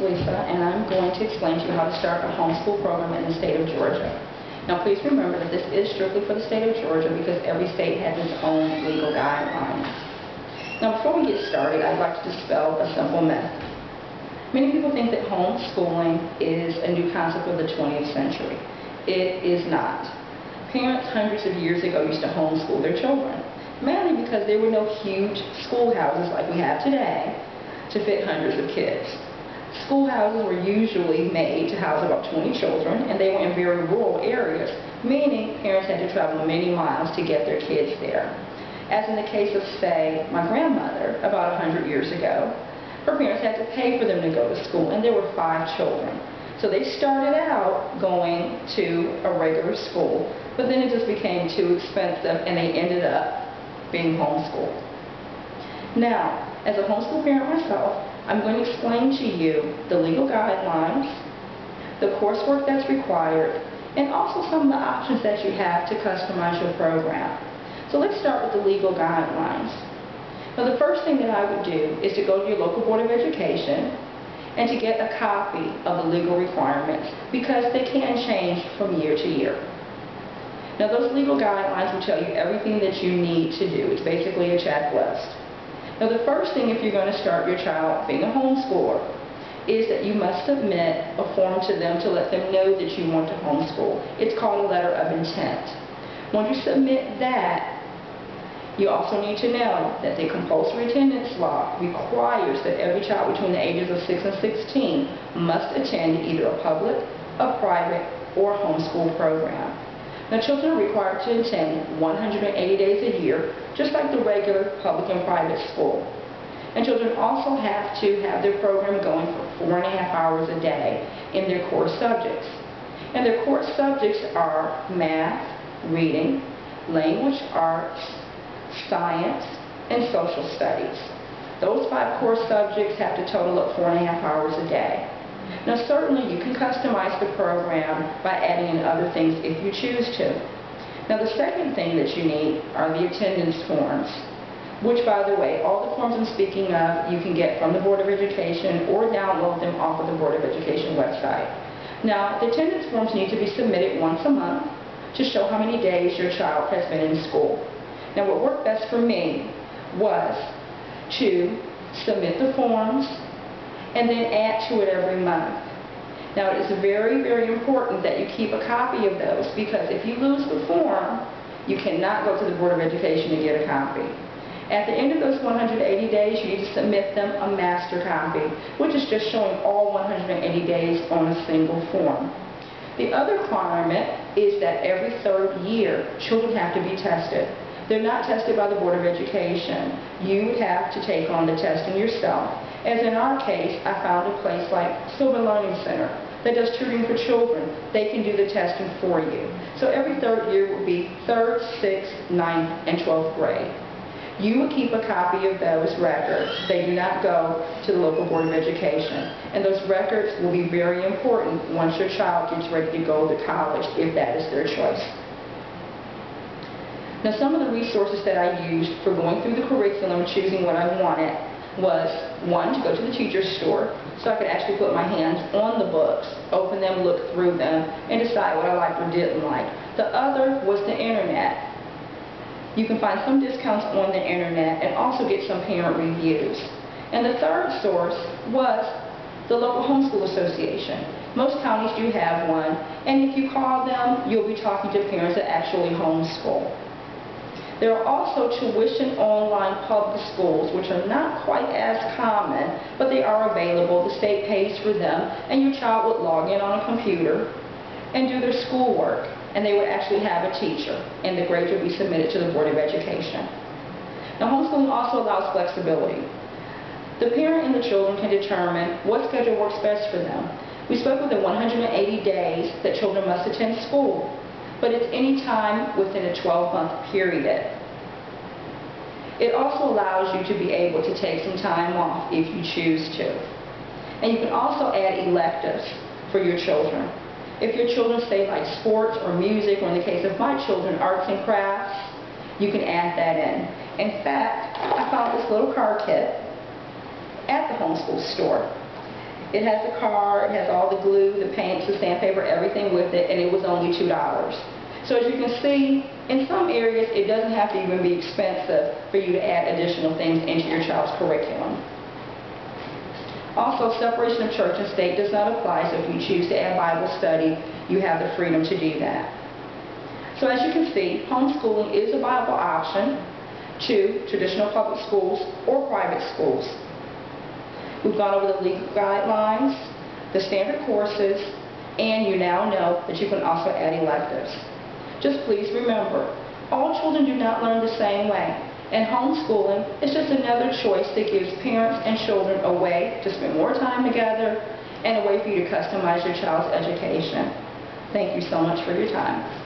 Lisa, and I'm going to explain to you how to start a homeschool program in the state of Georgia. Now, please remember that this is strictly for the state of Georgia because every state has its own legal guidelines. Now, before we get started, I'd like to dispel a simple myth. Many people think that homeschooling is a new concept of the 20th century. It is not. Parents hundreds of years ago used to homeschool their children, mainly because there were no huge schoolhouses like we have today to fit hundreds of kids. Schoolhouses were usually made to house about 20 children, and they were in very rural areas, meaning parents had to travel many miles to get their kids there. As in the case of, say, my grandmother, about 100 years ago, her parents had to pay for them to go to school, and there were 5 children. So they started out going to a regular school, but then it just became too expensive, and they ended up being homeschooled. Now, as a homeschool parent myself, I'm going to explain to you the legal guidelines, the coursework that's required, and also some of the options that you have to customize your program. So let's start with the legal guidelines. Now, the first thing that I would do is to go to your local Board of Education and to get a copy of the legal requirements because they can change from year to year. Now, those legal guidelines will tell you everything that you need to do. It's basically a checklist. Now, the first thing if you're going to start your child being a homeschooler is that you must submit a form to them to let them know that you want to homeschool. It's called a letter of intent. Once you submit that, you also need to know that the compulsory attendance law requires that every child between the ages of 6 and 16 must attend either a public, a private, or homeschool program. Now, children are required to attend 180 days a year, just like the regular public and private school. And children also have to have their program going for 4.5 hours a day in their core subjects. And their core subjects are math, reading, language arts, science, and social studies. Those 5 core subjects have to total up 4.5 hours a day. Now, certainly you can customize the program by adding in other things if you choose to. Now, the second thing that you need are the attendance forms, which, by the way, all the forms I'm speaking of you can get from the Board of Education or download them off of the Board of Education website. Now, the attendance forms need to be submitted once a month to show how many days your child has been in school. Now, what worked best for me was to submit the forms and then add to it every month. Now, it is very, very important that you keep a copy of those because if you lose the form, you cannot go to the Board of Education to get a copy. At the end of those 180 days, you need to submit them a master copy, which is just showing all 180 days on a single form. The other requirement is that every 3rd year, children have to be tested. They're not tested by the Board of Education. You would have to take on the testing yourself. As in our case, I found a place like Silver Learning Center that does tutoring for children. They can do the testing for you. So every 3rd year would be 3rd, 6th, 9th, and 12th grade. You would keep a copy of those records. They do not go to the local Board of Education. And those records will be very important once your child gets ready to go to college, if that is their choice. Now, some of the resources that I used for going through the curriculum and choosing what I wanted was, one, to go to the teacher's store so I could actually put my hands on the books, open them, look through them, and decide what I liked or didn't like. The other was the internet. You can find some discounts on the internet and also get some parent reviews. And the third source was the local homeschool association. Most counties do have one, and if you call them, you'll be talking to parents that actually homeschool. There are also tuition online public schools, which are not quite as common, but they are available. The state pays for them, and your child would log in on a computer and do their schoolwork, and they would actually have a teacher, and the grades would be submitted to the Board of Education. Now, homeschooling also allows flexibility. The parent and the children can determine what schedule works best for them. We spoke within 180 days that children must attend school, but it's any time within a 12-month period. It also allows you to be able to take some time off if you choose to. And you can also add electives for your children. If your children say like sports or music, or in the case of my children, arts and crafts, you can add that in. In fact, I found this little card kit at the homeschool store. It has the car, it has all the glue, the paints, the sandpaper, everything with it, and it was only $2. So as you can see, in some areas it doesn't have to even be expensive for you to add additional things into your child's curriculum. Also, separation of church and state does not apply, so if you choose to add Bible study, you have the freedom to do that. So as you can see, homeschooling is a viable option to traditional public schools or private schools. We've gone over the legal guidelines, the standard courses, and you now know that you can also add electives. Just please remember, all children do not learn the same way, and homeschooling is just another choice that gives parents and children a way to spend more time together and a way for you to customize your child's education. Thank you so much for your time.